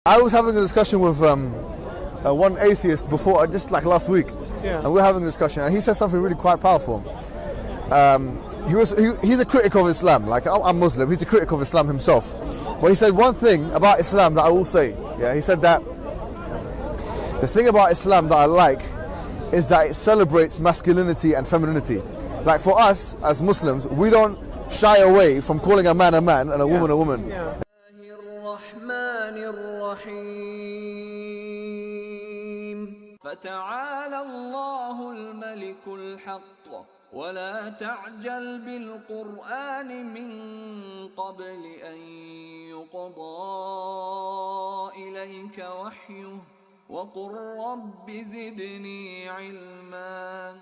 I was having a discussion with one atheist before, just like last week, and we were having a discussion, and he said something really quite powerful. He's a critic of Islam. Like, I'm Muslim, he's a critic of Islam himself. But he said one thing about Islam that I will say. Yeah, he said that the thing about Islam that I like is that it celebrates masculinity and femininity. Like, for us as Muslims, we don't shy away from calling a man and a woman a woman. Yeah. فتعالى الله الملك الحق ولا تعجل بالقرآن من قبل أن يقضى إليك وحيه وقل رب زدني علما.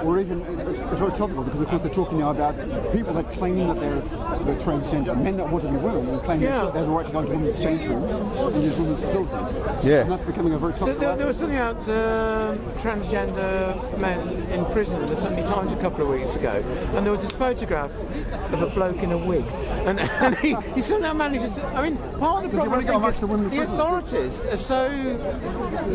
Or even, it's very topical because of course they're talking now about people that claim that they're transgender, men that want to be women and claim that they have the right to go into women's change rooms and use women's facilities. Yeah. And that's becoming a very topical. There was something about transgender men in prison in the Sunday Times a couple of weeks ago, and there was this photograph of a bloke in a wig, and he somehow managed to, I mean, part of the problem is the authorities are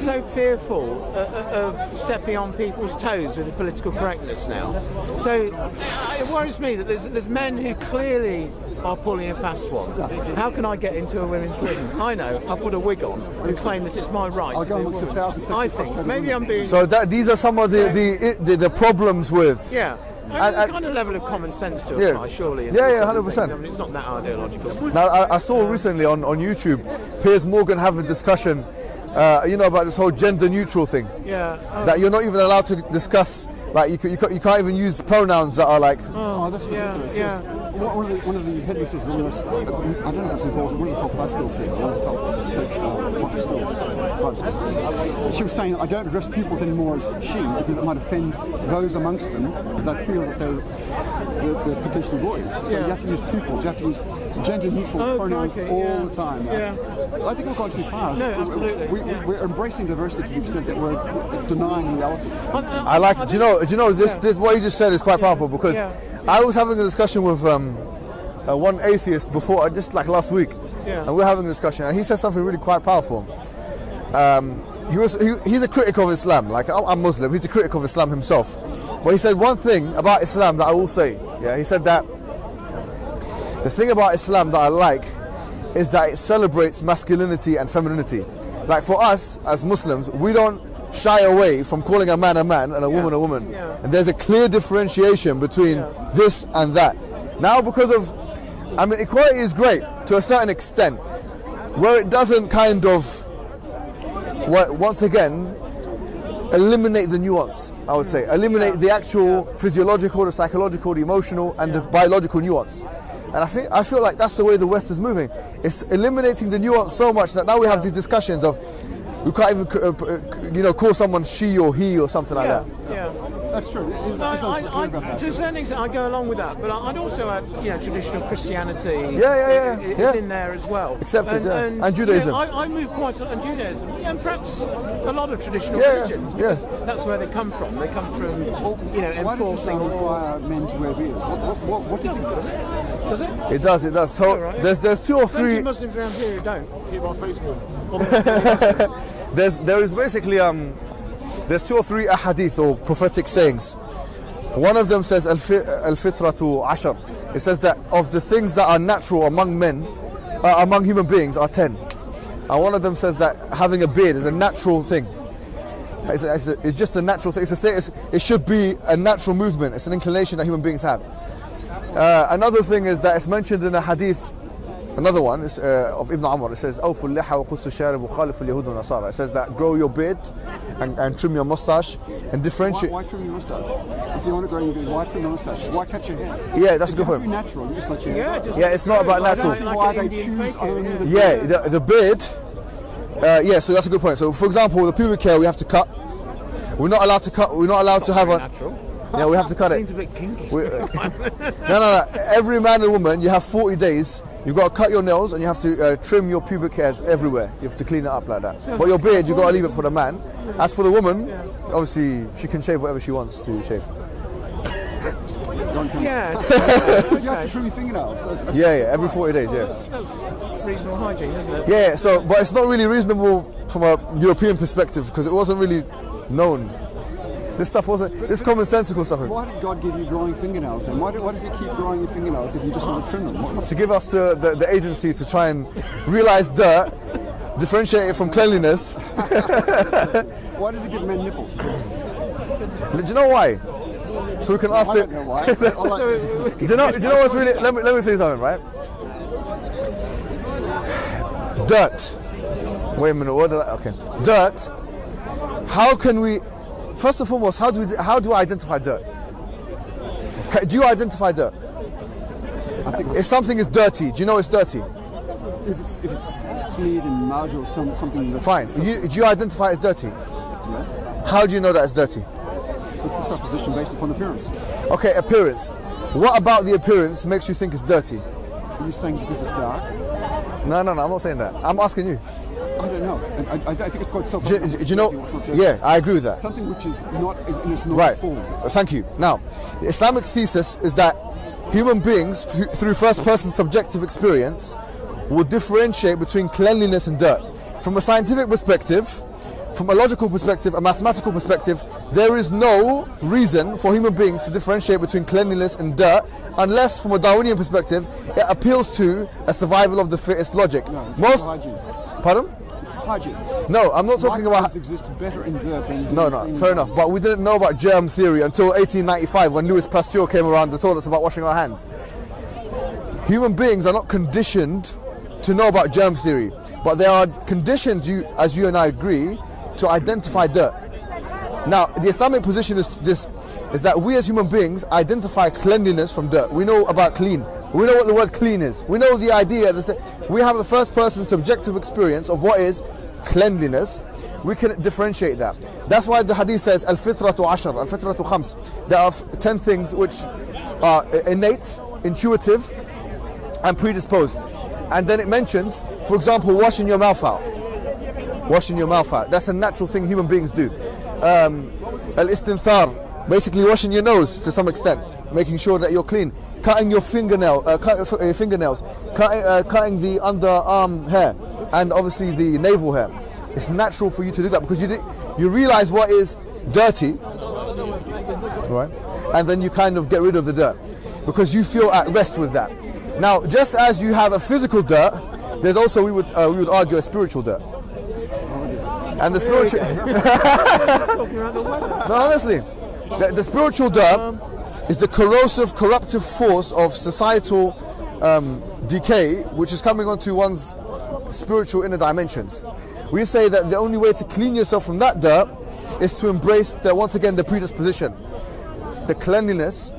so fearful of stepping on people's toes with the political correctness now. So it worries me that there's men who clearly are pulling a fast one. How can I get into a women's prison? I know, I'll put a wig on and claim that it's my right. I'll go amongst 1,000. I think maybe I'm being. So these are some of the problems with. Yeah. There's a kind of level of common sense to apply, surely. Yeah, 100%. I mean, it's not that ideological. Now, I saw recently on YouTube, Piers Morgan have a discussion, about this whole gender neutral thing. Yeah. That you're not even allowed to discuss, like you can't even use pronouns that are like. Oh, that's ridiculous. Yeah. One of the headmistresses, I don't know if it's involved, one of the top high schools here, one of the top private schools. She was saying, I don't address pupils anymore as she, because it might offend those amongst them that feel that they're potentially boys. So you have to use pupils, you have to use gender neutral pronouns all the time. Yeah. I think we're going too far. No, absolutely. We're embracing diversity to the extent that we're denying reality. I like it. Do you know this what you just said is quite powerful, because I was having a discussion with one atheist before, just like last week, and we were having a discussion, and he said something really quite powerful. He's a critic of Islam. Like, I'm Muslim, he's a critic of Islam himself. But he said one thing about Islam that I will say. Yeah, he said that the thing about Islam that I like is that it celebrates masculinity and femininity. Like, for us as Muslims, we don't shy away from calling a man and a woman a woman. And there's a clear differentiation between this and that. Now, because of, I mean, equality is great to a certain extent, where it doesn't kind of, once again, eliminate the nuance, I would say. Eliminate the actual physiological, the psychological, the emotional, and the biological nuance. And I feel like that's the way the West is moving. It's eliminating the nuance so much that now we have these discussions of, we can't even, call someone she or he or something like that. Yeah. That's true. To a certain extent, I go along with that, but I'd also add, traditional Christianity is in there as well. Accepted, and Judaism. I move quite a lot in Judaism, and perhaps a lot of traditional religions. Because that's where they come from. They come from, enforcing. Why does it require men to wear beards? What did it do? Does it? It does. So there's two or three. Plenty of Muslims around here who don't. Keep on Facebook. There is basically there's two or three ahadith or prophetic sayings. One of them says al-fitratu ashar. It says that of the things that are natural among men, among human beings, are 10. And one of them says that having a beard is a natural thing. It's just a natural thing. It should be a natural movement. It's an inclination that human beings have. Another thing is that it's mentioned in a hadith. Another one is of Ibn Umar. It says, "Awfu al-liha wa qussu sharib wa khalifu al-yahud wa nasara." It says that grow your beard and trim your mustache and differentiate. Why trim your mustache? If you want to grow your beard, why trim your mustache? Why cut your hair? Yeah, that's a good point. Be natural. You just let your hair. Yeah, it's not about natural. Why they choose other than the beard? Yeah, the beard. So that's a good point. So, for example, the pubic hair we have to cut. We're not allowed to cut. We're not allowed to have a. Natural. Yeah, we have to cut it. Seems a bit kinky. No. Every man and woman, you have 40 days. You've got to cut your nails and you have to trim your pubic hairs everywhere. You have to clean it up like that. But your beard, you've got to leave it for the man. As for the woman, obviously, she can shave whatever she wants to shave. one come Yeah. up. You have to Okay. trim your fingernails. Yeah, every 40 days, yeah. That's reasonable hygiene, isn't it? Yeah, so, but it's not really reasonable from a European perspective because it wasn't really known. This stuff wasn't, this commonsensical stuff. Why did God give you growing fingernails then? Why does He keep growing your fingernails if you just want to trim them? To give us the agency to try and realize dirt, differentiate it from cleanliness. Why does He give men nipples? Do you know why? So we can ask I it. don't know why. Do you know what's really? Let me say something, right? Dirt. Wait a minute. What did I? Okay. Dirt. How can we? First and foremost, how do I identify dirt? Do you identify dirt? I think If something is dirty, do you know it's dirty? if it's smeared in mud or something. That's, Fine. Do you identify it's dirty? Yes. How do you know that it's dirty? It's a supposition based upon appearance. Okay, appearance. What about the appearance makes you think it's dirty? Are you saying because it's dark? No, I'm not saying that. I'm asking you. I don't know. I think it's quite Do self-evident. you know? Yeah, I agree with that. Something which is not in its normal Right. form. Thank you. Now, the Islamic thesis is that human beings, through first-person subjective experience, will differentiate between cleanliness and dirt. From a scientific perspective, from a logical perspective, a mathematical perspective, there is no reason for human beings to differentiate between cleanliness and dirt unless, from a Darwinian perspective, it appeals to a survival of the fittest logic. No, it's Most, hygiene. pardon? It's hygiene. No, I'm not talking about. Microbes exist better in dirt than No, in fair enough. But we didn't know about germ theory until 1895 when Louis Pasteur came around and told us about washing our hands. Human beings are not conditioned to know about germ theory, but they are conditioned, as you and I agree, to identify dirt. Now, the Islamic position is that we as human beings identify cleanliness from dirt. We know about clean. We know what the word clean is. We know the idea. We have the first person subjective experience of what is cleanliness. We can differentiate that. That's why the hadith says, Al-fitratu ashar, al-fitratu khams. There are 10 things which are innate, intuitive, and predisposed. And then it mentions, for example, washing your mouth out. Washing your mouth out. That's a natural thing human beings do. Al-istinthar, basically washing your nose to some extent, making sure that you're clean. Cutting your fingernails, cutting the underarm hair, and obviously the navel hair. It's natural for you to do that because you realize what is dirty, right? And then you kind of get rid of the dirt because you feel at rest with that. Now, just as you have a physical dirt, there's also we would argue a spiritual dirt. And the spiritual no, honestly, the spiritual dirt is the corrosive, corruptive force of societal decay, which is coming onto one's spiritual inner dimensions. We say that the only way to clean yourself from that dirt is to embrace once again the predisposition, the cleanliness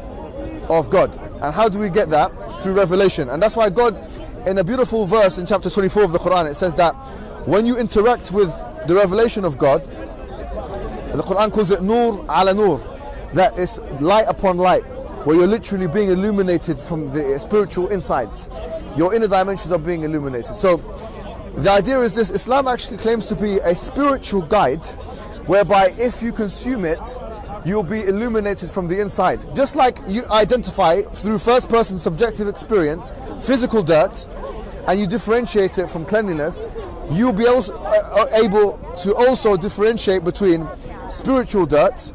of God. And how do we get that? Through revelation. And that's why God, in a beautiful verse in chapter 24 of the Quran, it says that when you interact with the revelation of God, the Quran calls it nur ala nur, that is light upon light, where you're literally being illuminated from the spiritual insides. Your inner dimensions are being illuminated. So the idea is this: Islam actually claims to be a spiritual guide whereby if you consume it, you'll be illuminated from the inside. Just like you identify through first person subjective experience physical dirt and you differentiate it from cleanliness, you'll be also able to also differentiate between spiritual dirt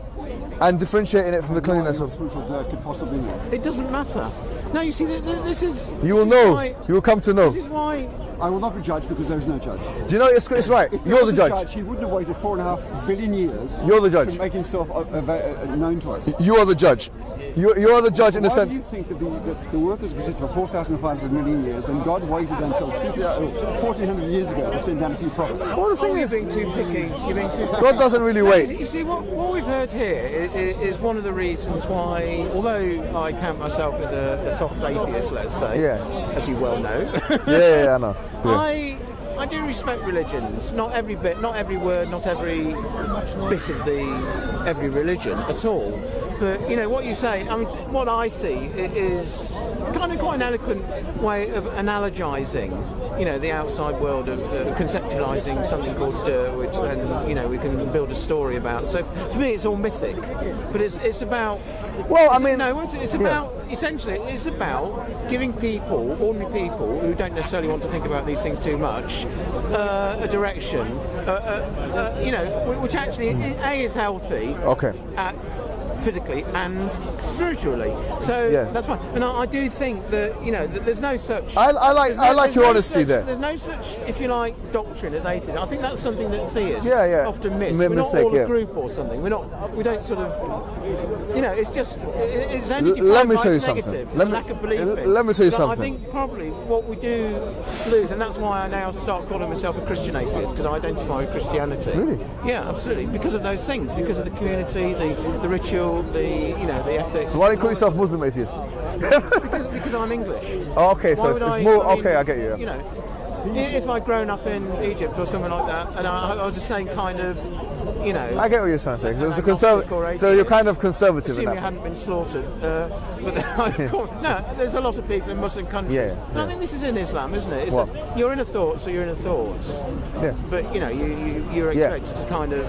and differentiating it from the cleanliness of spiritual dirt could possibly know. It doesn't matter. No, you see, this is. You will this is know. why- You will come to know. This is why. I will not be judged because there is no judge. Do you know it's right? If there You're was the a judge. He wouldn't have waited 4.5 billion years. You're the judge. To make himself known to us. You are the judge. You are the judge in a Why sense. do you think that the workers existed for 4,500 million years and God waited until 1,400 years ago to send down a few prophets? Well, the thing You're is, being too picky. You're being too. God doesn't really wait. You see, what we've heard here is one of the reasons why, although I count myself as a soft atheist, let's say, Yeah. as you well know, Yeah, I know. Yeah. I do respect religions. Not every bit, not every word, not every bit of every religion at all. But you know what you say. I mean, what I see is kind of quite an eloquent way of analogizing, you know, the outside world, of conceptualizing something called which then, you know, we can build a story about. So for me, it's all mythic, but it's about. Well, I mean, no, it's about essentially it's about giving people, ordinary people who don't necessarily want to think about these things too much, a direction, you know, which actually is healthy. Okay. Physically and spiritually, so that's fine. And I do think that, you know, that there's no such. I like your honesty there. There's no such, if you like, doctrine as atheism. I think that's something that theists often miss. We're not all a group or something. We don't sort of, you know, it's just it's only defined by its negative. It's a lack of belief in. Let me tell you but something. I think probably what we do lose, and that's why I now start calling myself a Christian atheist, because I identify with Christianity. Really? Yeah, absolutely. Because of those things, because of the community, the ritual, the ethics. So why do you call yourself Muslim atheist? because I'm English. Oh, okay, so it's more. I mean, okay, I get you. You know, if I'd grown up in Egypt or something like that, and I was the same kind of, you know. I get what you're trying to say. It's a conservative. So you're kind of conservative. Assuming you hadn't been slaughtered. No, there's a lot of people in Muslim countries. And I think this is in Islam, isn't it? It says your inner thoughts are your inner thoughts. Yeah. But you know, you're expected to kind of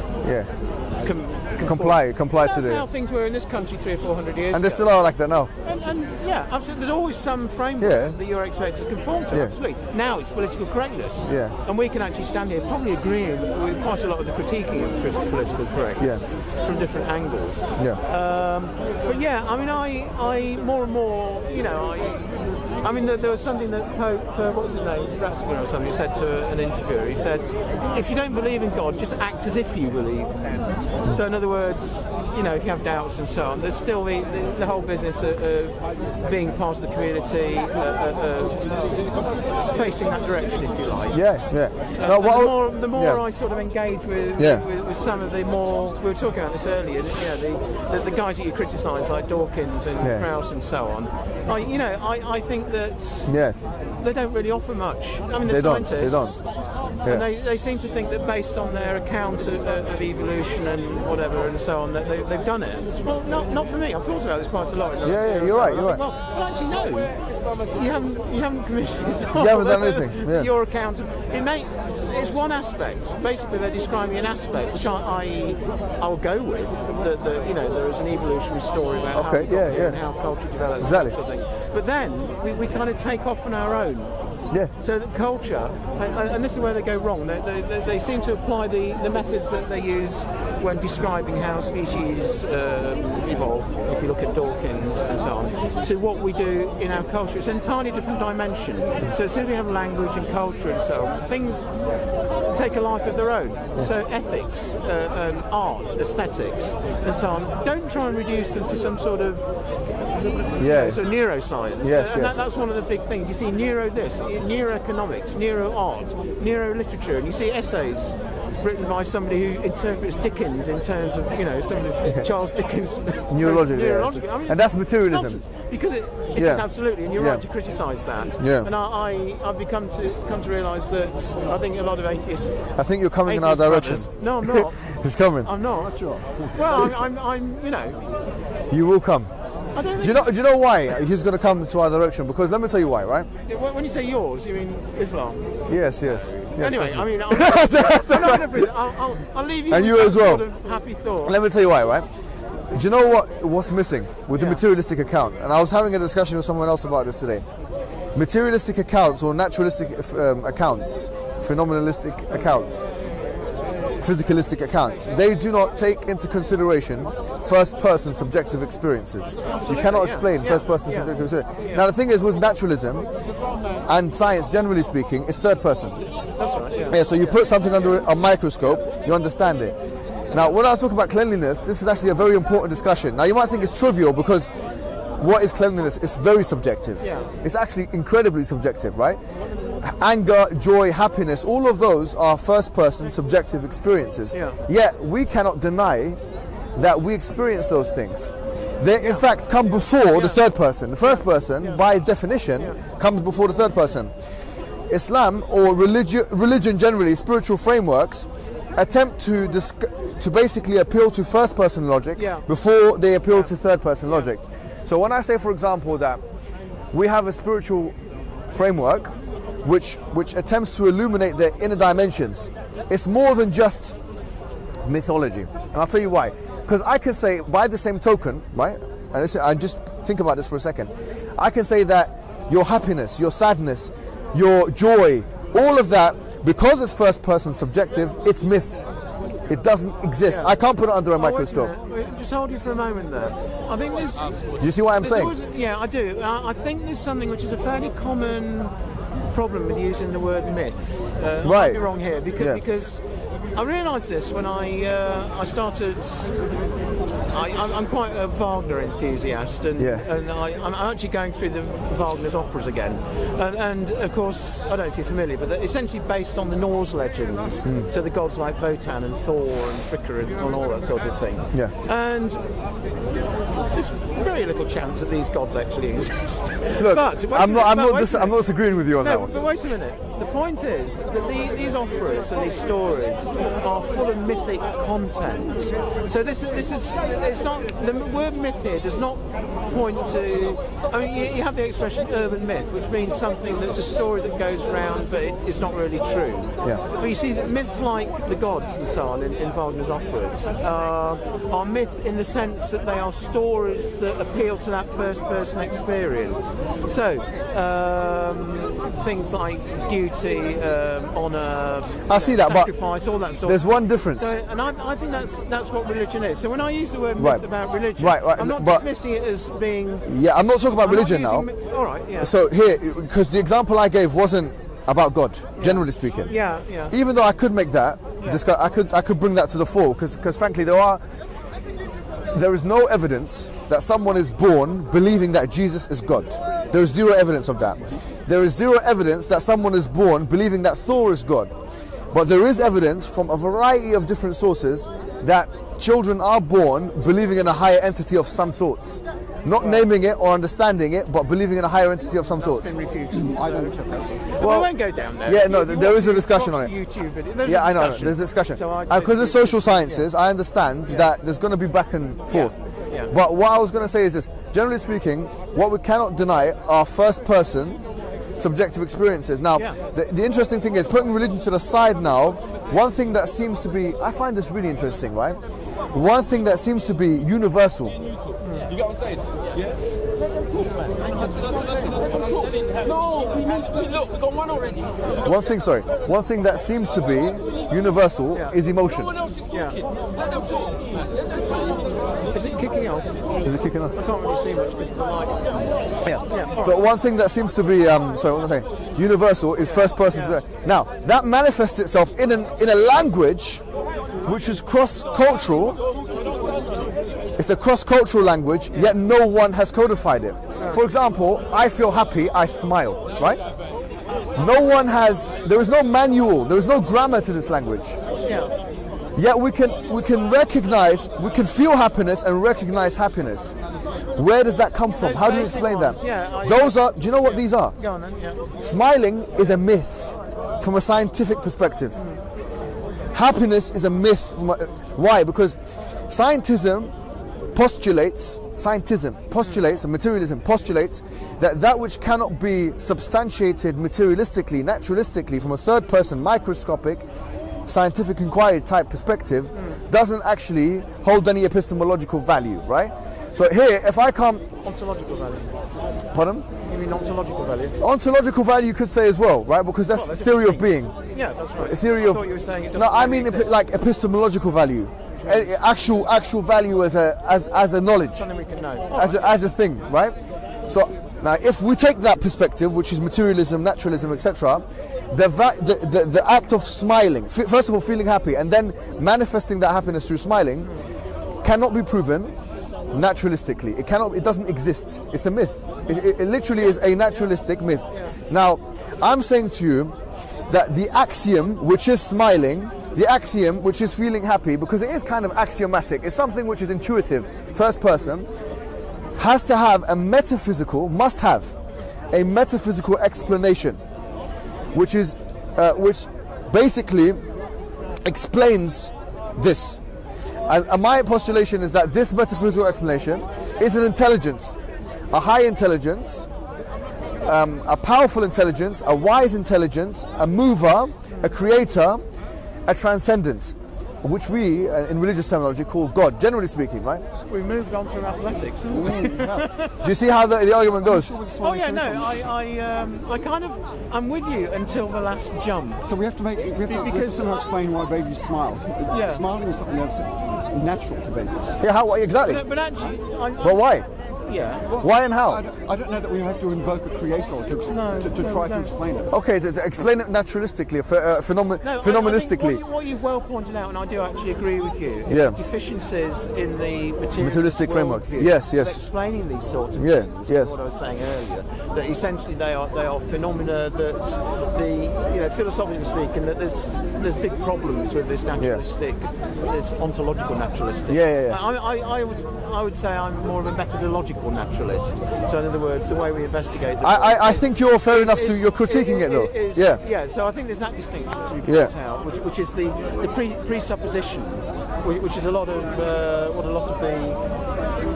comply to that's how things were in this country 300 or 400 years ago. And they still are like that now. And yeah, absolutely. There's always some framework that you're expected to conform to. Absolutely. Now it's political correctness. Yeah. And we can actually stand here probably agreeing with quite a lot of the critiquing of political correctness from different angles. Yeah. But yeah, I mean, I more and more, you know, I mean, there was something that Pope, what was his name, Ratzinger or something, said to an interviewer. He said, if you don't believe in God, just act as if you believe. So in other words, you know, if you have doubts and so on, there's still the whole business of being part of the community, facing that direction, if you like. The more I sort of engage with some of the more, we were talking about this earlier, you know, the guys that you criticise, like Dawkins and Krauss and so on, I think that they don't really offer much. I mean, they're scientists. And they seem to think that based on their account of evolution and whatever and so on, that they've done it. Well, not for me. I've thought about this quite a lot. In the last year you're or right. so. You're right. Well, actually, no. You haven't commissioned it all. You haven't done anything. Yeah. Your account it's one aspect. Basically, they're describing an aspect which I'll go with. That you know, there is an evolutionary story about how we got here and how culture develops. Exactly. Sort of thing. But then we kind of take off on our own. Yeah. So the culture, and this is where they go wrong. They seem to apply the methods that they use when describing how species evolve. If you look at Dawkins and so on, to what we do in our culture, it's an entirely different dimension. So as soon as we have language and culture and so on, things take a life of their own. So ethics, art, aesthetics, and so on. Don't try and reduce them to some sort of so neuroscience. That's one of the big things. You see neuro this, neuroeconomics, neuro art, neuro literature, and you see essays written by somebody who interprets Dickens in terms of, you know, Charles Dickens neurologically. I mean, and that's materialism. Because it is absolutely, and you're right to criticise that. Yeah. And I've become to realise that I think a lot of atheists. I think you're coming in our direction. No, I'm not. It's coming. I'm not. Well, I'm you know. You will come. I don't Do you know why he's going to come to our direction? Because let me tell you why, right? When you say yours, you mean Islam? Yes. Anyway, I mean, I'll leave you and with you that as well. sort of happy thought. Let me tell you why, right? Do you know what's missing with the materialistic account? And I was having a discussion with someone else about this today. Materialistic accounts or naturalistic accounts, phenomenalistic accounts, physicalistic accounts, they do not take into consideration first-person subjective experiences. You cannot explain first-person subjective experiences. Now the thing is, with naturalism and science generally speaking, it's third person. That's right. So you put something under a microscope, you understand it. Now when I was talking about cleanliness, this is actually a very important discussion. Now you might think it's trivial because what is cleanliness? It's very subjective. It's actually incredibly subjective, right? Anger, joy, happiness, all of those are first-person subjective experiences. Yet we cannot deny that we experience those things. They in fact come before the third person. The first person, by definition, comes before the third person. Islam or religion generally, spiritual frameworks, attempt to basically appeal to first-person logic before they appeal to third-person logic. So when I say, for example, that we have a spiritual framework which attempts to illuminate the inner dimensions. It's more than just mythology, and I'll tell you why. Because I can say, by the same token, right? And listen, I just think about this for a second. I can say that your happiness, your sadness, your joy, all of that, because it's first person subjective, it's myth. It doesn't exist. Yeah. I can't put it under a Oh, wait microscope. minute. Just hold you for a moment there. I think this. Do you see what I'm saying? Yeah, I do. I think there's something which is a fairly common problem with using the word myth. I might Right. be wrong here Yeah. because I realised this when I started. I'm quite a Wagner enthusiast, and I'm actually going through Wagner's operas again. And of course, I don't know if you're familiar, but they're essentially based on the Norse legends. So the gods like Wotan and Thor and Frigga and all that sort of thing. Yeah. And there's very little chance that these gods actually exist. Look, But, I'm not disagreeing with you on that no, one. but wait a minute. The point is that these operas and these stories are full of mythic content. So this is it's not, the word myth here does not point to. I mean, you have the expression urban myth, which means something that's a story that goes around, but it's not really true. Yeah. But you see, that myths like the gods and so on in Wagner's operas are myth in the sense that they are stories that appeal to that first-person experience. So things like duty, honour, I see that, but sacrifice, all that sort. there's one difference. So, and I think that's what religion is. So when I use the word myth Right. about religion, Right, I'm not but- dismissing it as being. Yeah, I'm not talking about I'm not religion now. using all right, yeah. So here, because the example I gave wasn't about God, generally speaking. Yeah. Even though I could make that, I could bring that to the fore, because frankly there is no evidence that someone is born believing that Jesus is God. There is zero evidence of that. There is zero evidence that someone is born believing that Thor is God. But there is evidence from a variety of different sources that children are born believing in a higher entity of some sorts. Not naming it or understanding it, but believing in a higher entity of some sorts. Been refuted. I don't accept that. Well, we won't go down there. Yeah, no, You there is a watch- discussion watch on the it. YouTube video. There's Yeah, a I know. discussion. There's a discussion. So Because of social sciences, I understand that there's going to be back and forth. Yeah. But what I was going to say is this: generally speaking, what we cannot deny are first-person subjective experiences. Now, Yeah. the interesting thing is, putting religion to the side now, one thing that seems to be, I find this really interesting, right? One thing that seems to be universal. You get what I'm saying? Yeah. Look, we got one already. One thing that seems to be universal is emotion. No one else is talking. Let them talk. Let them talk. Is it kicking off? Is it kicking off? I can't really see much because of the light. Yeah. So one thing that seems to be, sorry, what was I saying? Universal is first person. Now that manifests itself in a language which is cross-cultural. It's a cross-cultural language, yet no one has codified it. For example, I feel happy, I smile, right? There is no manual, there is no grammar to this language. Yeah. Yet we can feel happiness and recognize happiness. Where does that come from? How do you Basic explain ones, that? yeah, Do you know what these are? Go on then. Yeah. Smiling is a myth from a scientific perspective. Happiness is a myth. Why? Because scientism postulates, and materialism postulates that which cannot be substantiated materialistically, naturalistically, from a third person, microscopic, scientific inquiry type perspective, doesn't actually hold any epistemological value, right? So here, if I come... Ontological value. Pardon? You mean ontological value? Ontological value you could say as well, right? Because that's Well, that's theory of different being. Yeah, that's right. A theory I of... thought you were saying it No, doesn't I really mean exist. like epistemological value. Actual value as a knowledge. Something we can know. As a thing, right? So now, if we take that perspective, which is materialism, naturalism, etc., the act of smiling, first of all, feeling happy, and then manifesting that happiness through smiling, cannot be proven naturalistically. It doesn't exist. It's a myth. It literally is a naturalistic myth. Now, I'm saying to you that the axiom, which is smiling, the axiom, which is feeling happy, because it is kind of axiomatic, it's something which is intuitive, first person, must have a metaphysical explanation, which basically explains this. And my postulation is that this metaphysical explanation is an intelligence, a high intelligence, a powerful intelligence, a wise intelligence, a mover, a creator, a transcendence, which we, in religious terminology, call God, generally speaking, right? We moved on from athletics, haven't we? Do you see how the argument goes? Oh yeah, no, I kind of, I'm with you until the last jump. So we have to somehow explain why babies smile. Yeah. Smiling is something that's natural to babies. Yeah, how, exactly. But actually, But why? yeah. Why and how? I don't know that we have to invoke a creator to try to explain it. Okay, to explain it naturalistically, No, phenomenistically. I think what you've well pointed out, and I do actually agree with you, Yeah. is deficiencies in the Materialistic framework. worldview Yes, of yes. explaining these sorts of Yeah, things. yes. What I was saying earlier, that essentially they are phenomena that philosophically speaking, that there's big problems with this naturalistic, this ontological naturalistic. Yeah. I would say I'm more of a methodological naturalist. So in other words, the way we investigate. I think you're fair enough to you're critiquing it though. Yeah. So I think there's that distinction to be pointed out, which is the presupposition, which is a lot of what a lot of the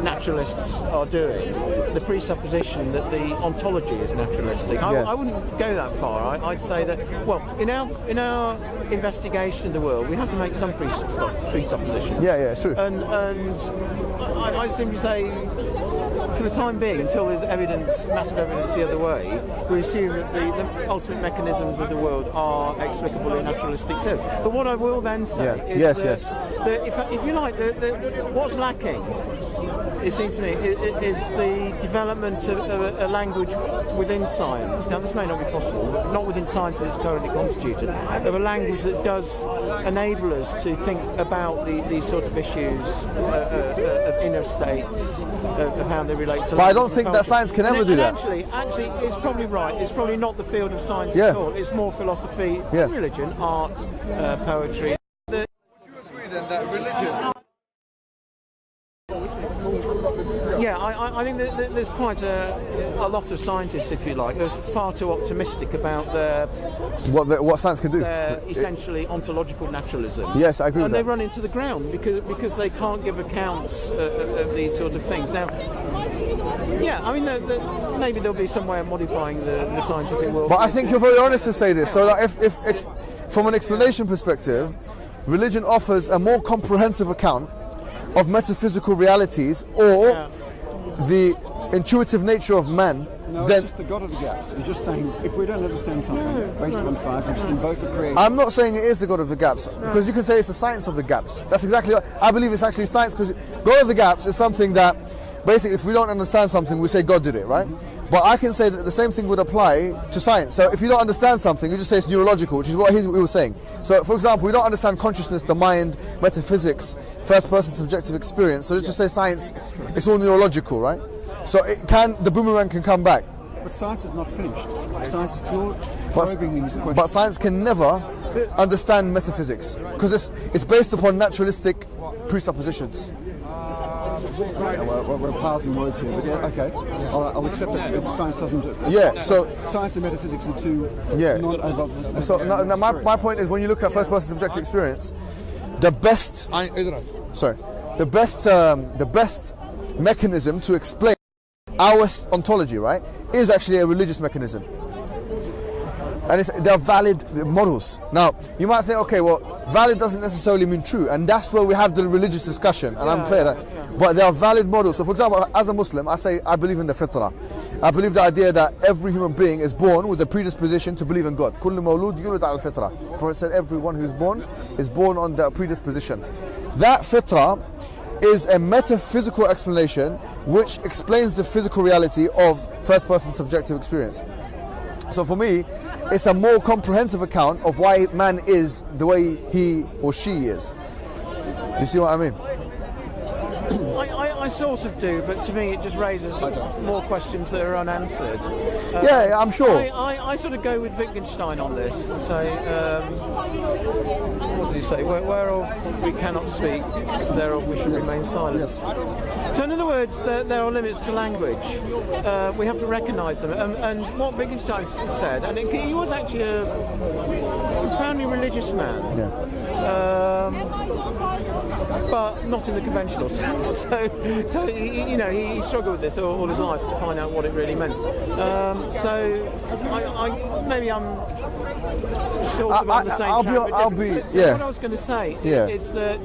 naturalists are doing. The presupposition that the ontology is naturalistic. I wouldn't go that far. I'd say that in our investigation of the world, we have to make some presuppositions. Yeah, it's true. And I simply say, for the time being, until there's massive evidence the other way, we assume that the ultimate mechanisms of the world are explicable in naturalistic terms. But what I will then say is that if you like, what's lacking, it seems to me, is the development of a language within science. Now, this may not be possible, but not within science as it's currently constituted, of a language that does enable us to think about these sort of issues of inner states, of how they relate to. But I don't think that science can ever do that. Actually, it's probably right. It's probably not the field of science at all. It's more philosophy, religion, art, poetry. Would you agree then that religion? Yeah, I think that there's quite a lot of scientists, if you like, they're far too optimistic about what science can do. Their essentially ontological naturalism. Yes, I agree with and that. they run into the ground because they can't give accounts of these sort of things. Now, yeah, I mean, maybe there'll be some way of modifying the scientific world. But I think you're very honest to say this. So that if from an explanation perspective, religion offers a more comprehensive account of metaphysical realities or the intuitive nature of man. No, it's just the God of the gaps. You're just saying, if we don't understand something based on science, we just invoke a creator. I'm not saying it is the God of the gaps, because you can say it's the science of the gaps. That's exactly what I believe. It's actually science, because God of the gaps is something that basically, if we don't understand something, we say God did it, right? But I can say that the same thing would apply to science. So if you don't understand something, you just say it's neurological, which is what he was saying. So for example, we don't understand consciousness, the mind, metaphysics, first-person subjective experience. So let's just say science, it's all neurological, right? So the boomerang can come back. But science is not finished. Science is still probing these questions. But science can never understand metaphysics, because it's based upon naturalistic presuppositions. Yeah, we're parsing words here, but okay. I'll accept that science doesn't do it. Yeah, so science and metaphysics are two non-overlapping. So now my point is, when you look at first-person subjective experience, the best mechanism to explain our ontology, right, is actually a religious mechanism. And they're valid models. Now, you might think, okay, well, valid doesn't necessarily mean true, and that's where we have the religious discussion, and I'm fair that. But they are valid models. So, for example, as a Muslim, I say I believe in the fitrah. I believe the idea that every human being is born with a predisposition to believe in God. كل مولود يولد على الفطرة. The Prophet said everyone who is born on the predisposition. That fitrah is a metaphysical explanation which explains the physical reality of first-person subjective experience. So for me, it's a more comprehensive account of why man is the way he or she is. Do you see what I mean? I sort of do, but to me it just raises more questions that are unanswered. Yeah, I'm sure. I sort of go with Wittgenstein on this to say, what did he say? Whereof we cannot speak, thereof we should remain silent. Yes. So in other words, there are limits to language. We have to recognise them. And what Wittgenstein said, and he was actually a profoundly religious man. Yeah. But not in the conventional sense. So So he struggled with this all his life to find out what it really meant. So maybe I'm sort of on the same track. What I was going to say is that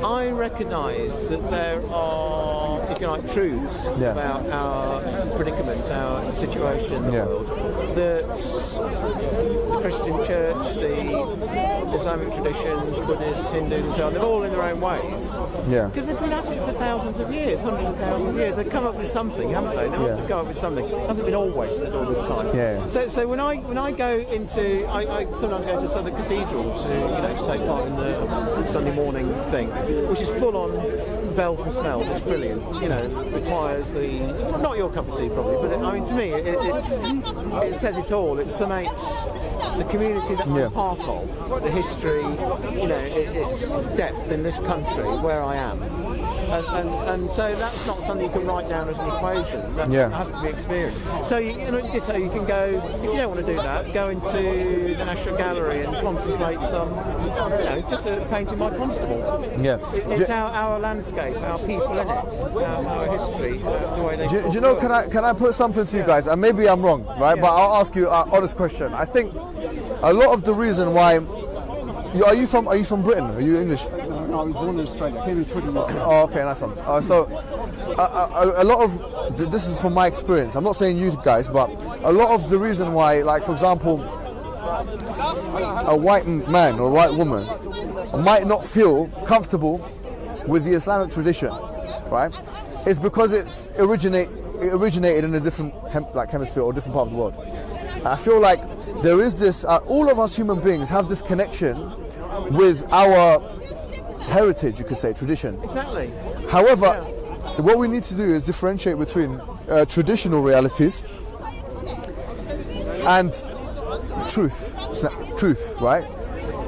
I recognise that there are, if you like, truths about our predicament, our situation in the world, that the Christian Church, the Islamic traditions, Buddhists, Hindus and so on, they're all in their own ways. Yeah. Because they've been at it for thousands of years, hundreds of thousands of years. They've come up with something, haven't they? They must have come up with something. It hasn't been all wasted all this time. Yeah. So when I go into, I sometimes go to Southern Cathedral to take part in the Sunday morning thing, which is full on bells and smells. It's brilliant. It requires not your cup of tea probably, but to me it says it all. It summates the community that I'm part of, the history, its depth in this country where I am. And so that's not something you can write down as an equation. That has to be experienced. So you can go, if you don't want to do that, go into the National Gallery and contemplate some, just a painting by Constable. Yeah. It's our landscape, our people in it, our history, the way they. Do you know? Can I put something to you guys? And maybe I'm wrong, right? But I'll ask you an honest question. I think a lot of the reason why. Are you from Britain? Are you English? No, I was born in Australia. I came in 20 years ago. Oh, okay, nice one. So, a lot of this is from my experience. I'm not saying you guys, but a lot of the reason why, like for example, a white man or a white woman might not feel comfortable with the Islamic tradition, right? Is because it originated in a different hemisphere or different part of the world. I feel like there is this. All of us human beings have this connection with our heritage, you could say, tradition. Exactly. However, what we need to do is differentiate between traditional realities and truth, right?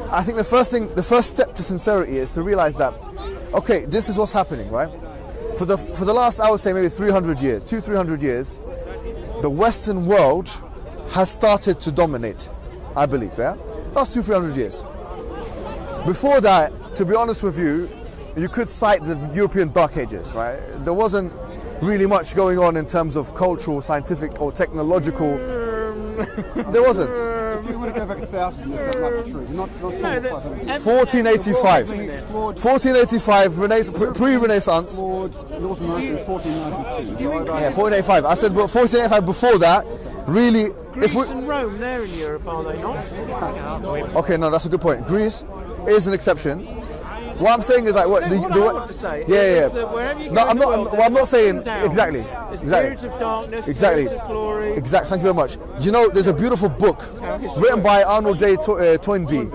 I think the first step to sincerity is to realize that, okay, this is what's happening, right? For the last, I would say, maybe 300 years, 200-300 years, the Western world has started to dominate, I believe, last 200-300 years. Before that, to be honest with you, you could cite the European Dark Ages, right? There wasn't really much going on in terms of cultural, scientific or technological. There wasn't. If you want to go back 1,000 years, that might be true. Not 1485. 1485, pre-Renaissance. North America in 1492. Yeah, 1485. I said, but 1485 before that, really. Greece and Rome, they're in Europe, are they not? Okay, no, that's a good point. Greece is an exception. What I'm saying is like what I want to say is that wherever you go I'm not saying exactly. There's periods of darkness, periods of glory. Exactly. Thank you very much. Do you know there's a beautiful book written by Arnold J. Toynbee.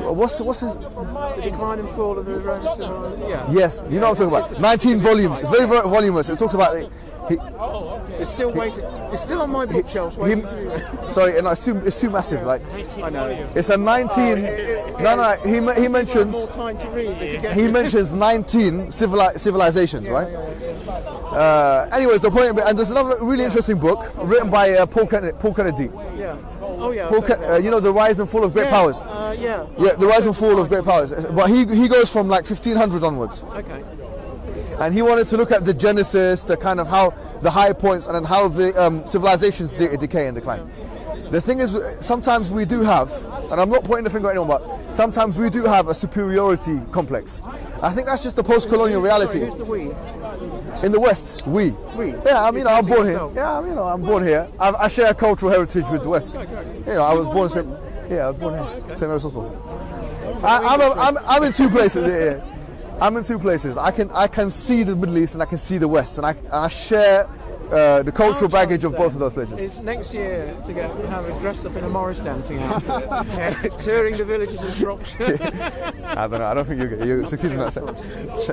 What's his? The Decline and Fall of the Roman Civilization. Yes, you know what I'm talking about. 19 volumes. It's very, very voluminous. It talks about it's still waiting. It's still on my bookshelf waiting to be read. Sorry, no, it's too massive. Like I know. It's a 19. No. He mentions. More time to read. He mentions 19 civilizations, right? Anyways, the point. And there's another really interesting book written by Paul Kennedy. Yeah. Oh yeah. You know, The Rise and Fall of Great Powers. Yeah, The Rise and Fall of Great Powers. But he goes from like 1500 onwards. Okay. And he wanted to look at the genesis, the kind of how the high points, and then how the civilizations decay and decline. The thing is, sometimes we do have, and I'm not pointing the finger at anyone, but sometimes we do have a superiority complex. I think that's just the post-colonial reality. Sorry, who's the we? In the West, we. Yeah, I'm born here. Yeah, I'm born here. I share a cultural heritage with the West. I was born in St. Mary's Hospital. I'm in two places. Yeah. I'm in two places. I can see the Middle East and I can see the West, and I share the cultural baggage of both of those places. It's next year to have it dressed up in a Morris dancing outfit, touring the villages of Shropshire. I don't know. I don't think you succeeded in that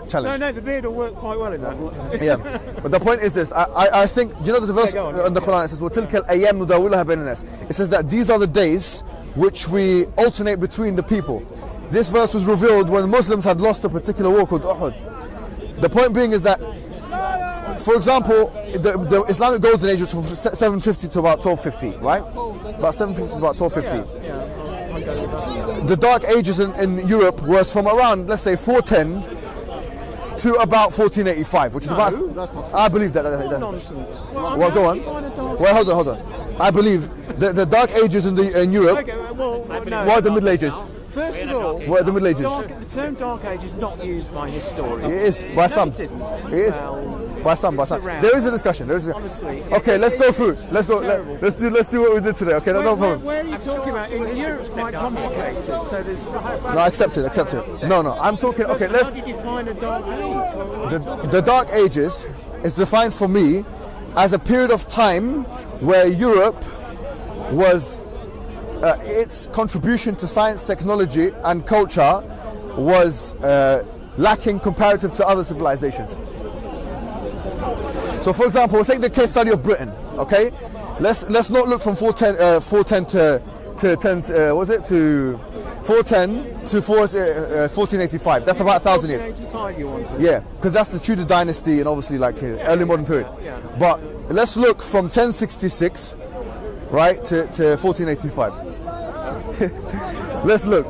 challenge. No, the beard will work quite well in that. Yeah, but the point is this. I think, do you know there's a verse in the Quran that says, وَتِلْكَ الْأَيَّامُ نُدَاوِلُهَا بَيْنَ النَّاسِ. It says that these are the days which we alternate between the people. This verse was revealed when Muslims had lost a particular war called Uhud. The point being is that, for example, the Islamic Golden Age was from 750 to about 1250, right? About 750 to about 1250. The Dark Ages in Europe was from around, let's say, 410 to about 1485, which is about. that's not I believe that. Nonsense. Well, go on. Well, hold on. I believe the Dark Ages in Europe Okay, well, no, were the Middle Ages. First of all, Were the Middle Ages. the term Dark Age is not used by historians. It is by some. It isn't. It is Well, by some. around. There is a discussion. Honestly, Okay, let's go through. Let's go. terrible. Let's do what we did today. Okay, no problem. Where are you talking about? In Europe's quite complicated, so there's. No, accept it. No, I'm talking. Okay, let's. How do you define a dark age? The Dark Ages is defined for me as a period of time where Europe was its contribution to science, technology, and culture was lacking comparative to other civilizations. So, for example, we'll take the case study of Britain. Okay, let's not look from 410 to 10. Was it to 410 to 1485? That's about 1,000 years. 1485 you want to? Yeah, because that's the Tudor dynasty and obviously like early modern period. But let's look from 1066, right, to 1485. Let's look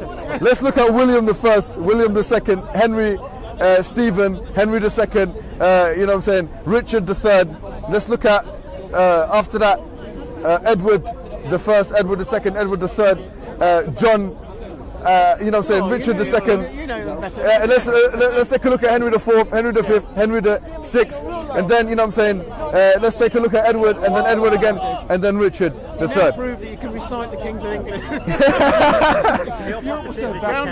at William I, William II, Henry, Stephen, Henry II. You know what I'm saying? Richard III. Let's look at after that Edward I, Edward II, Edward III, John. You know what I'm saying? Richard II. You know better. Let's take a look at Henry IV, Henry V, Henry VI, and then you know what I'm saying. Let's take a look at Edward, and then Edward again, and then Richard Now III. prove that you can recite the Kings of England.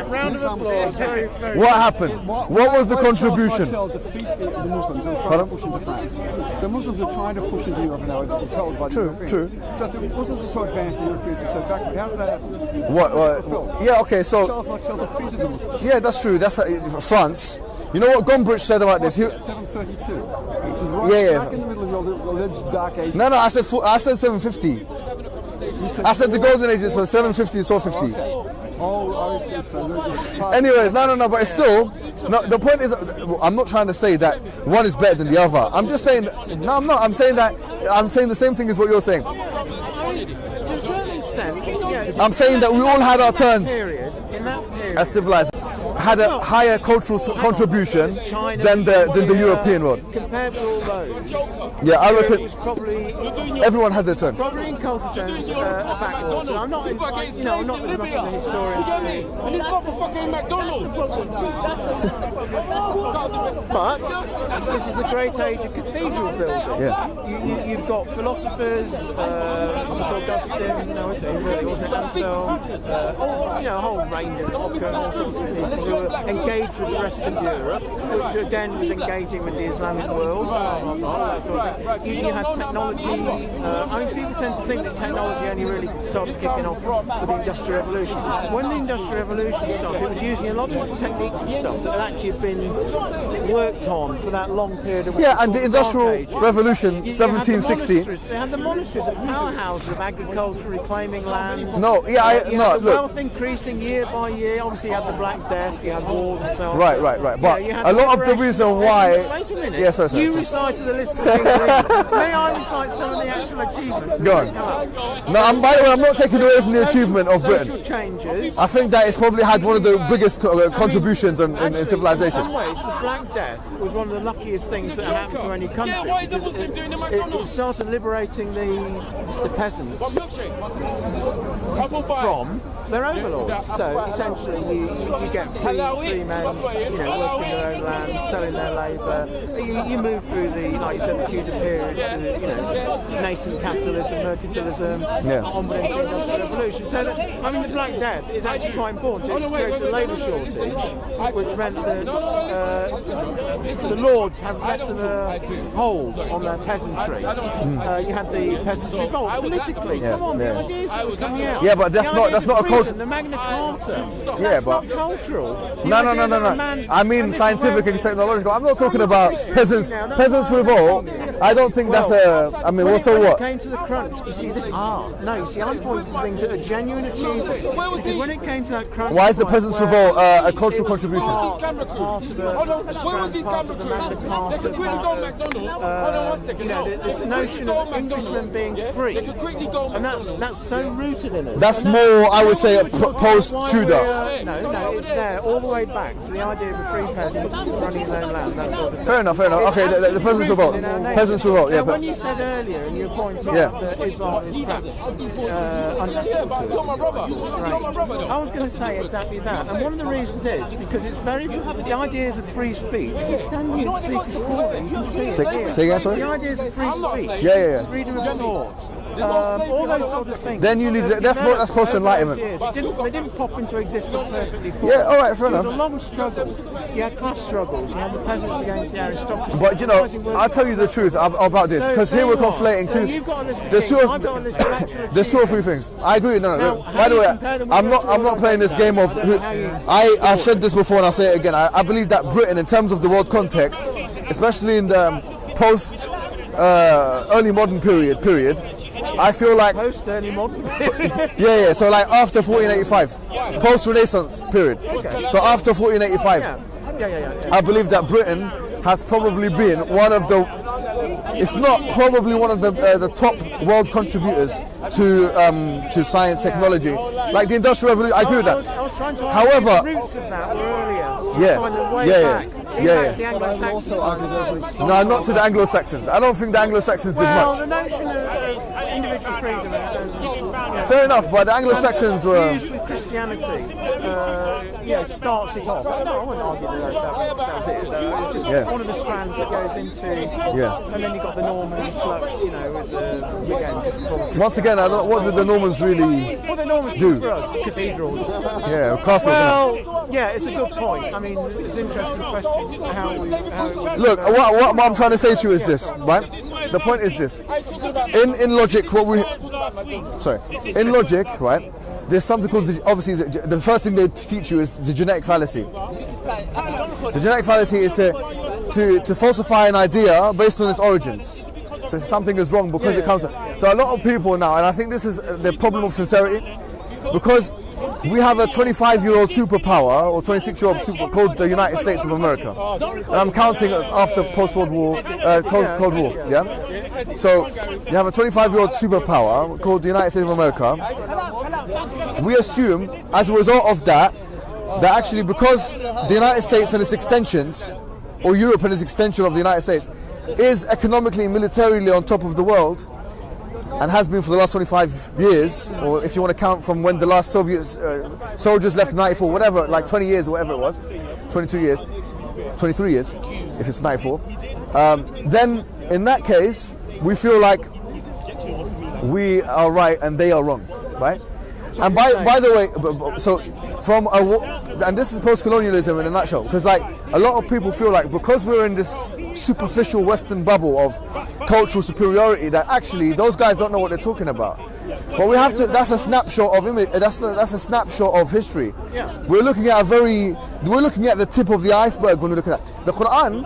round of applause. Very, very What happened? What was the contribution? Defeat the Muslims and try to push into France. The Muslims were trying to push into Europe and they were repelled by the Europeans. True. So if the Muslims were so advanced, the Europeans were so backward. How did that happen? What? Yeah. Okay. So Charles Martel defeated the Muslims. yeah, that's true. That's France. You know what Gombrich said about this? 732, which is right Yeah. back in the middle of your alleged dark age. No, I said 750. I said the golden age is from 750 to 450. Oh, I see. So Anyways, no, but it's still. No, the point is, I'm not trying to say that one is better than the other. I'm just saying. No, I'm not. I'm saying the same thing as what you're saying. To a certain extent, yeah. I'm saying that we all had our turns In that period, as civilized, had a higher cultural contribution than the European world. compared with all those, Yeah, I it reckon was probably everyone had their turn. probably in culture terms a backwater. I'm not, I'm not as much of a historian as me. But this is the great age of cathedral building. Yeah. You've got philosophers, St Augustine, no, it really wasn't Anselm, a whole range of Locke and all sorts of people who were engaged with the rest of Europe, which again was engaging with the Islamic world. That sort of thing. You had technology. I mean, people tend to think that technology only really started kicking off with the Industrial Revolution. When the Industrial Revolution started, it was using a lot of techniques and stuff that had actually been worked on for that long period of Yeah, and the Industrial Dark Age. Revolution, You 1760. They had the monasteries, the powerhouses of agriculture, reclaiming land. No, yeah, You had the look. wealth increasing year by year. Obviously, you had the Black Death, you had wars and so on. Right. But You had a lot of the liberation. reason why. Wait a minute. Yeah, sorry. You recited the list of things. May I recite some of the actual achievements? Go on. No, by the way, I'm not taking away from the achievement of Britain. Social changes. I think that it's probably had one of the biggest contributions in Actually, civilization. In some ways, the Black Death was one of the luckiest things that happened to any country because it started liberating the peasants from their overlords. So essentially, you get free men, working their own land, selling their labour. You move through like you said, the Tudor period to nascent capitalism, mercantilism, onward into the Industrial Revolution. So the Black Death is actually quite important. It creates a labour shortage, which meant that the lords had less of a hold on their peasantry. You had the peasantry revolt politically. Come on, the ideas that were coming out. Yeah, but that's not a culture. The Magna Carta. Yeah, That's but not cultural. No. I mean scientific and technological. I'm not talking about peasants revolt. I don't think that's a. I mean, what's so when what? it came to the crunch, you see this. No, you see, I'm pointing to things that are genuine achievements. Because when it came to that crunch, Why is the Peasants' Revolt a cultural contribution? Part of a strand, part of the Magna Carta, this notion of Englishmen being free, and that's so rooted in us. That's more, I would say, post-Tudor. No, it's there all the way back to the idea of a free peasant running his own land. That sort of thing. Fair enough. Okay, the Peasants' Revolt. Peasants' Revolt. Yeah. Now, when you said earlier, and you pointed out that Islam is perhaps unnatural to strange, I was going to say exactly that. And one of the reasons is because it's the ideas of free speech. You're standing in Seeker's Corner, you can see it. Say again, sorry? The ideas of free speech. Yeah. Freedom of thought. All those sort of things. Then you need that's post-enlightenment. They didn't pop into existence perfectly. Yeah, all right, fair enough. It was a long struggle. You had class struggles. You had the peasants against the aristocracy. But you know, I'll tell you the truth about this, because here we're conflating two. There's two or three things. I agree. No. By the way, I'm not playing this game of. I've said this before and I'll say it again. I believe that Britain, in terms of the world context, especially in the post early modern period, I feel like post-early modern period. Yeah. So like after 1485, post-Renaissance period. Okay. So after 1485, Yeah. I believe that Britain has probably been one of the, if not probably one of the top world contributors to science, technology, like the Industrial Revolution. I agree with that. I was trying to However, the roots of that were earlier. No, not to the Anglo-Saxons. I don't think the Anglo-Saxons did much. The notion of individual freedom Fair enough, but the Anglo-Saxons were fused with Christianity. Starts it off. No, I wouldn't argue that's it. It's just one of the strands that goes into. And then you got the Norman flux, with the once again, what did the Normans really the Normans do for us? Cathedrals. Castles. Well, it's a good point. I mean, it's an interesting question. How look, what I'm trying to say to you is this, right? The point is this. In logic, in logic, right? There's something called the first thing they teach you is the genetic fallacy. The genetic fallacy is to falsify an idea based on its origins. So something is wrong because it comes. So a lot of people now, and I think this is the problem of sincerity, because we have a 25-year-old superpower or 26-year-old superpower called the United States of America, and I'm counting after post-Cold War. Yeah. So you have a 25-year-old superpower called the United States of America. We assume, as a result of that actually, because the United States and its extensions, or Europe and its extension of the United States, is economically and militarily on top of the world, and has been for the last 25 years, or if you want to count from when the last Soviet soldiers left in 94, whatever, like 20 years or whatever it was, 22 years, 23 years, if it's 94, then in that case, we feel like we are right and they are wrong, right? And by the way, so and this is post-colonialism in a nutshell, because like a lot of people feel like because we're in this superficial Western bubble of cultural superiority, that actually those guys don't know what they're talking about. But we have to. That's a snapshot of image. That's a snapshot of history. Yeah. We're looking at the tip of the iceberg when we look at that. The Quran.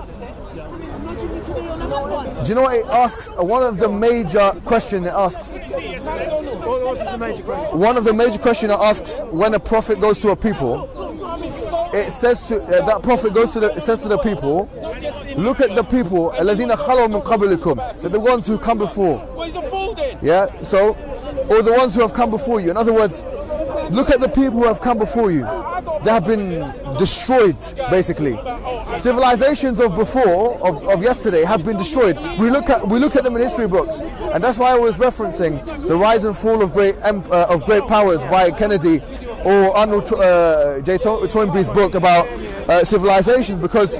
Do you know what it asks? One of the major questions it asks. What's the major question? One of the major questions it asks when a prophet goes to a people. It says to that prophet says to the people, look at the people, الذين خلوا من قبلكم, the ones who come before. Yeah. So, or the ones who have come before you. In other words, look at the people who have come before you. They have been destroyed, basically. Civilizations of before, of yesterday, have been destroyed. We look at them in history books, and that's why I was referencing the rise and fall of great powers by Kennedy, or Arnold J. Toynbee's book about civilizations. Because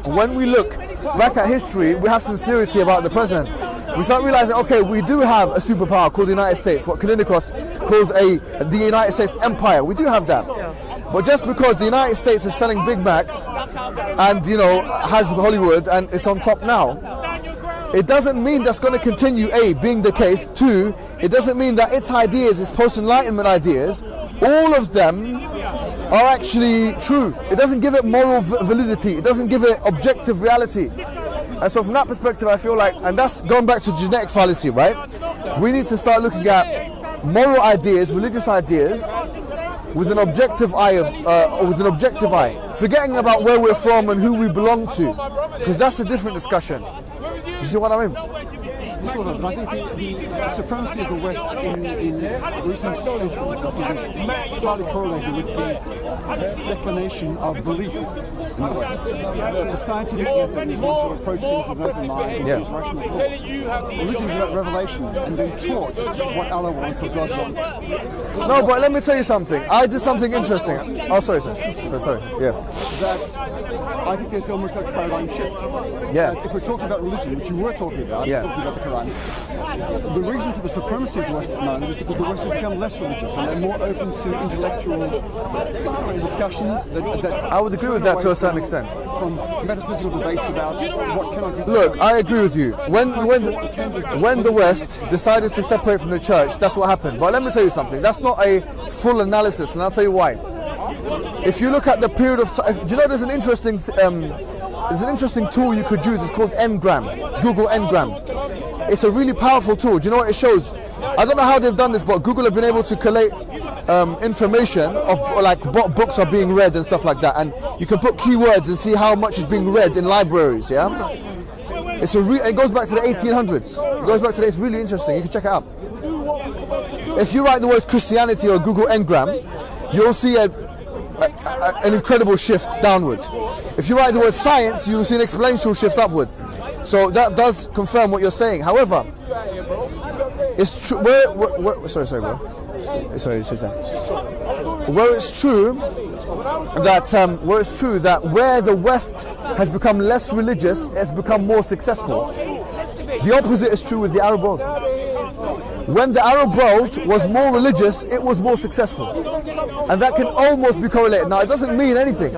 when we look back at history, we have sincerity about the present. We start realizing, okay, we do have a superpower called the United States, what Kalinikos calls the United States Empire. We do have that. But just because the United States is selling Big Macs and, has Hollywood and it's on top now, it doesn't mean that's going to continue, being the case. Two, it doesn't mean that its ideas, its post-enlightenment ideas, all of them are actually true. It doesn't give it moral validity. It doesn't give it objective reality. And so from that perspective, I feel like, and that's going back to genetic fallacy, right? We need to start looking at moral ideas, religious ideas, with an objective eye, forgetting about where we're from and who we belong to, because that's a different discussion. You see what I mean? Sort of, but I think the supremacy of the West in recent centuries is partly correlated with the declination of belief in the West. The scientific method is meant to approach things with an open mind and use rational thought. Religion is about revelation and being taught what Allah wants or God wants. No, but let me tell you something. I did something interesting. Oh, sorry. Yeah. That I think there's almost like a paradigm shift. Yeah. That if we're talking about religion, which you were talking about, Yeah. talking about the Quran, the reason for the supremacy of the West at the moment is because the West has become less religious and they're more open to intellectual discussions. I would agree with that to a certain extent. From metaphysical debates about what cannot be. Look, I agree with you. When the West decided to separate from the church, that's what happened. But let me tell you something. That's not a full analysis, and I'll tell you why. If you look at the period of time, do you know there's an interesting tool you could use? It's called Ngram. Google Ngram. It's a really powerful tool. Do you know what it shows? I don't know how they've done this, but Google have been able to collate information of like what books are being read and stuff like that, and you can put keywords and see how much is being read in libraries. Yeah, it goes back to the 1800s. It goes back to it's really interesting. You can check it out. If you write the word Christianity or Google Ngram, you'll see an incredible shift downward. If you write the word science, you will see an exponential shift upward. So that does confirm what you're saying. However, it's true. Sorry, bro. Sorry. Where it's true that where the West has become less religious, has become more successful. The opposite is true with the Arab world. When the Arab world was more religious, it was more successful. And that can almost be correlated. Now, it doesn't mean anything.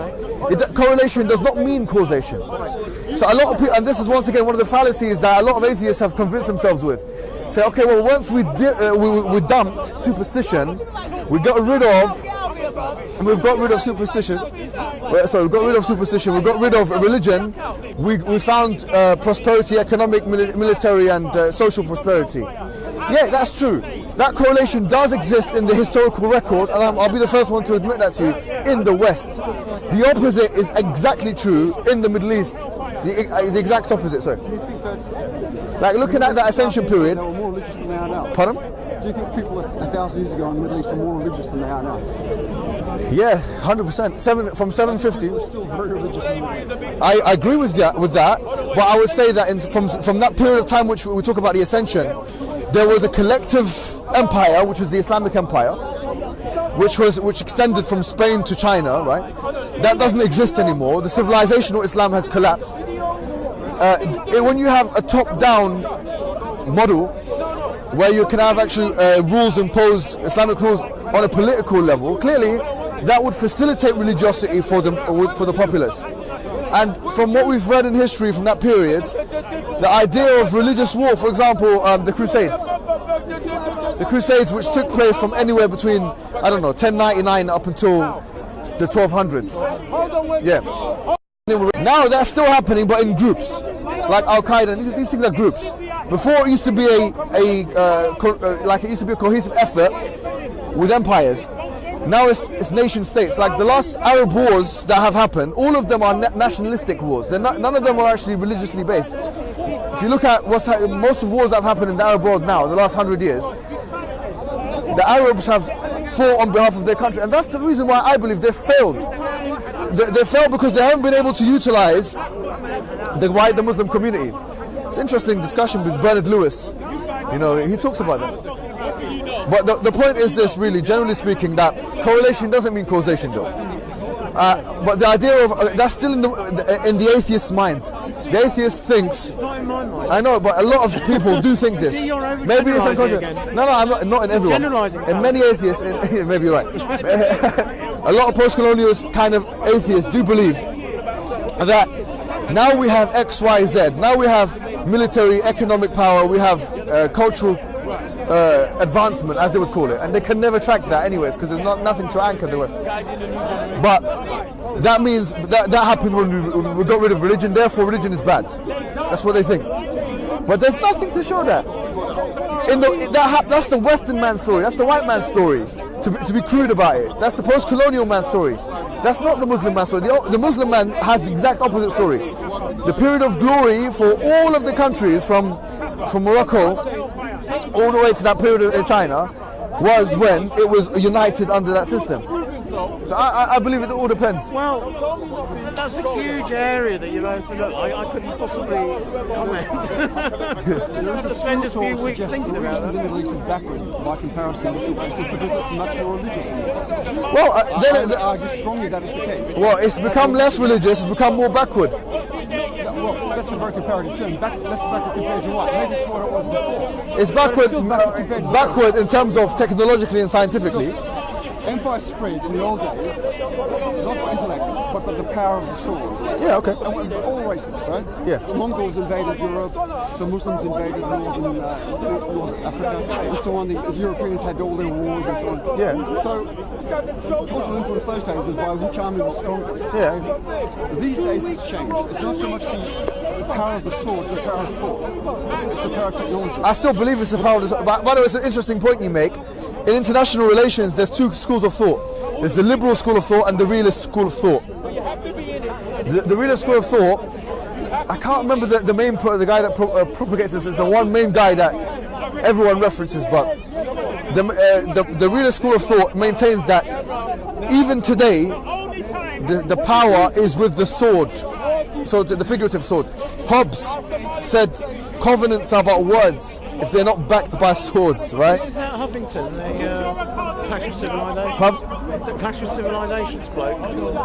Correlation does not mean causation. So a lot of people, and this is once again one of the fallacies that a lot of atheists have convinced themselves with. Say, okay, well, once we dumped superstition, we've got rid of superstition. We've got rid of religion. We found prosperity, economic, military, and social prosperity. Yeah, that's true. That correlation does exist in the historical record, and I'll be the first one to admit that to you, in the West. The opposite is exactly true in the Middle East. The exact opposite, sorry. Like looking at that ascension period. They were more religious than they are now. Pardon? Do you think people 1,000 years ago in the Middle East were more religious than they are now? Yeah, 100%. From 750. We're still very religious. I agree with that, but I would say that from that period of time which we talk about the ascension, there was a collective empire, which was the Islamic Empire, which extended from Spain to China, right? That doesn't exist anymore. The civilizational Islam has collapsed. When you have a top-down model, where you can have actually rules imposed, Islamic rules on a political level, clearly that would facilitate religiosity for the populace. And from what we've read in history from that period, the idea of religious war, for example, the Crusades, which took place from anywhere between, 1099 up until the 1200s. Yeah. Now that's still happening, but in groups, like Al Qaeda. These things are groups. Before it used to be a cohesive effort with empires. Now it's nation states. Like the last Arab wars that have happened, all of them are nationalistic wars. None of them are actually religiously based. If you look at most of wars that have happened in the Arab world now, in the last 100 years, the Arabs have fought on behalf of their country, and that's the reason why I believe they failed. They failed because they haven't been able to utilize the wider Muslim community. It's an interesting discussion with Bernard Lewis. He talks about that. But the point is this, really, generally speaking, that correlation doesn't mean causation, though. But the idea of that's still in the atheist's mind. The atheist thinks. I know, but a lot of people do think this. Maybe it's unconscious. No, I'm not in everyone. In many atheists, maybe you're right. A lot of post-colonialist kind of atheists do believe that now we have X, Y, Z. Now we have military, economic power. We have cultural advancement, as they would call it, and they can never track that anyways because there's nothing to anchor the West. But that means that happened when we got rid of religion. Therefore, religion is bad. That's what they think. But there's nothing to show that. That's the Western man's story. That's the white man's story. To be crude about it, that's the post-colonial man's story. That's not the Muslim man's story. The Muslim man has the exact opposite story. The period of glory for all of the countries from Morocco all the way to that period in China was when it was united under that system. So I believe it all depends. Well, that's a huge area that you've opened up. I couldn't possibly comment. I have to spend a few weeks thinking about that. The Middle East is backward by comparison with the West, because it's much more religious than the West. Well, I argue strongly that is the case. Well, it's become less religious. It's become more backward. Well, that's a very comparative term. Less backward compared to what? Maybe to what it was before. It's backward in terms of technologically and scientifically. Empire spread in the old days, not by intellect, but by the power of the sword. Yeah, okay. And all races, right? Yeah. The Mongols invaded Europe, the Muslims invaded North Africa, and so on. The Europeans had all their wars and so on. Yeah. So, cultural influence those days was by which army was strongest. Yeah. These days it's changed. It's not so much the power of the sword, it's the power of thought. It's the power of technology. I still believe it's the power of the... By the way, it's an interesting point you make. In international relations, there's two schools of thought. There's the liberal school of thought and the realist school of thought. The realist school of thought, I can't remember the guy that propagates this. It's the one main guy that everyone references, but the realist school of thought maintains that even today, the power is with the sword. So the figurative sword. Hobbes said covenants are but words if they're not backed by swords, right? Is that Huffington, the Clash of Civilizations? The Clash of Civilizations bloke?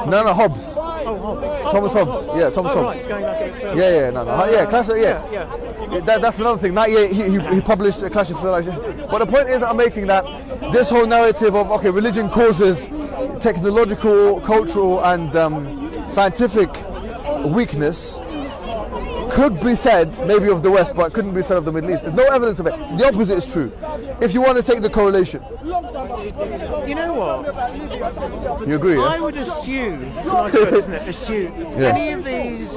No, Hobbes. Oh, Hobbes. Thomas Hobbes. Yeah, Thomas Hobbes. Right, it's going back a bit further. Yeah, no. Clash. Yeah. That's another thing. That year he published a Clash of Civilizations. But the point is, I'm making that this whole narrative of religion causes technological, cultural, and scientific weakness could be said maybe of the West, but couldn't be said of the Middle East. There's no evidence of it. The opposite is true. If you want to take the correlation. You know what? You agree, yeah? I would assume, it's a nice word, isn't it? Assume. Yeah. Any of these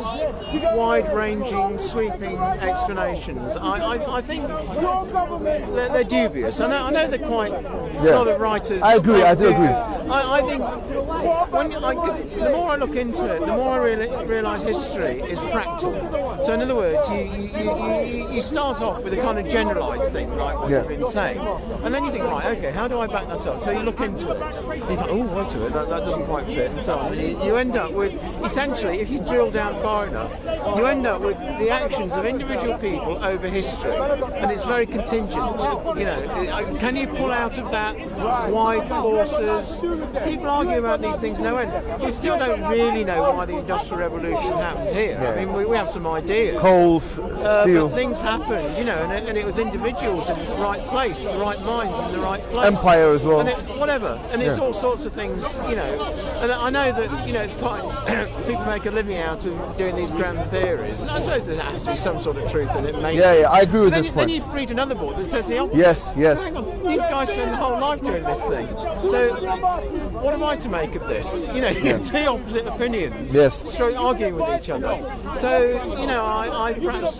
wide-ranging, sweeping explanations, I think they're dubious. I know they're quite a lot of writers. I agree. I do agree. I think the more I look into it, the more I realise history is fractal. So in other words, you start off with a kind of generalised thing, like what you've been saying, and then you think, right, okay, how do I back that up? So you look into it, and you think, oh, wait a minute, that doesn't quite fit, and so on. And you end up with, essentially, if you drill down far enough, you end up with the actions of individual people over history, and it's very contingent. You know, can you pull out of that wide forces? People argue about these things no end. We still don't really know why the Industrial Revolution happened here. I mean, we have some ideas. Coal, steel. But things happened, you know, and it was individuals in the right place, the right minds in the right place. Empire as well. And whatever. And it's all sorts of things, you know. And I know that, you know, it's quite... people make a living out of doing these grand theories. And I suppose there has to be some sort of truth in it, maybe. Yeah, I agree with this point. Then you read another book that says the opposite. Yes. Hang on, these guys spend the whole life doing this thing. So, what am I to make of this? You know, two opposite opinions. Yes. Straight arguing with each other. So, you know, I perhaps,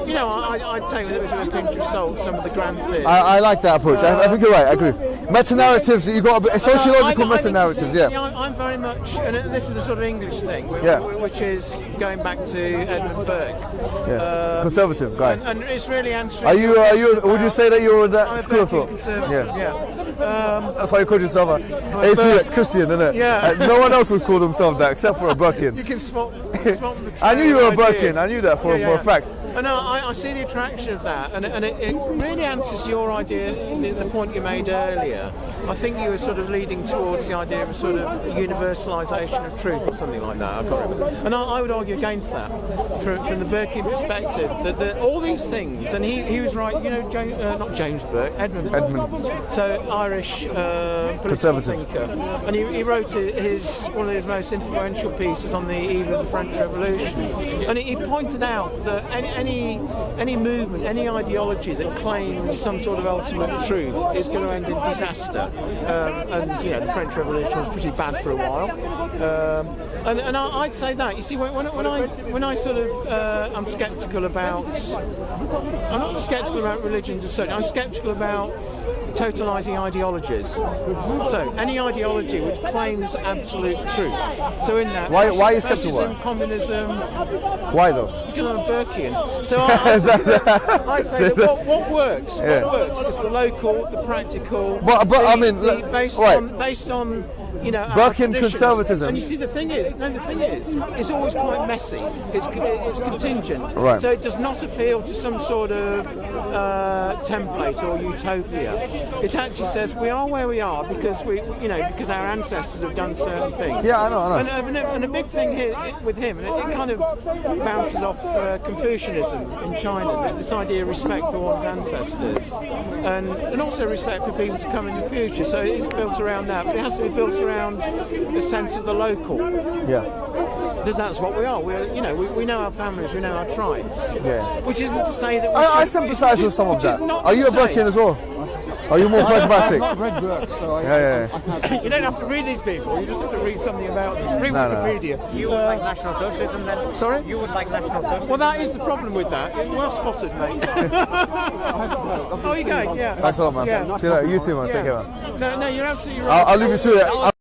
you know, I'd take with a pinch of salt some of the grand theories. I like that approach. I think you're right. I agree. Meta-narratives. You got a bit sociological meta-narratives. See, I'm very much, and this is a sort of English thing, which is going back to Edmund Burke. Conservative guy. And it's really answering. Are you? Would you say that you're in that I'm school of thought? Conservative. That's why you call yourself an atheist Christian, isn't it? Yeah. No one else would call themselves that except for a Burkean. You can spot the I knew you were a ideas. Burkean. I knew that for a fact. And I see the attraction of that, and it really answers your idea, the point you made earlier. I think you were sort of leading towards the idea of sort of universalisation of truth or something like that. I can't remember. And I would argue against that from the Burkean perspective, that all these things, and he was right, you know, not James Burke, Edmund. So Irish Conservative thinker. And he wrote one of his most influential pieces on the eve of the French Revolution. And he pointed out that any movement, any ideology that claims some sort of ultimate truth is going to end in disaster. And you know, the French Revolution was pretty bad for a while. And I'd say that. You see, when I sort of I'm sceptical about. I'm not sceptical about religions as such. I'm sceptical about totalising ideologies. So any ideology which claims absolute truth. So in that, why are you sceptical? Fascism, communism. Why though? Because I'm a Burkean. So I say that what works. Yeah. What works is the local, the practical. But I mean, based on you know, Burkean conservatism. And you see, the thing is, it's always quite messy. It's contingent. Right. So it does not appeal to some sort of template or utopia. It actually says we are where we are because because our ancestors have done certain things. Yeah, I know. And a big thing here with him, and it kind of bounces off Confucianism in China, this idea of respect for one's ancestors, and also respect for people to come in the future. So it's built around that, but it has to be built around a sense of the local. Yeah. Because that's what we are. We know our families, we know our tribes. Yeah. Which isn't to say that I sympathise with some of that. Are you a Burkean as well? Are you more pragmatic? I've read Burke, so You don't have to read these people, you just have to read something about them. Read Wikipedia. You would like National Socialism then? Sorry? You would like National Socialism? Well, that is the problem with that. Well spotted, mate. Oh, you going? Yeah. Thanks a lot, man. Yeah. See you later. You too, man. Take care, man. No, you're absolutely right. I'll leave you to it.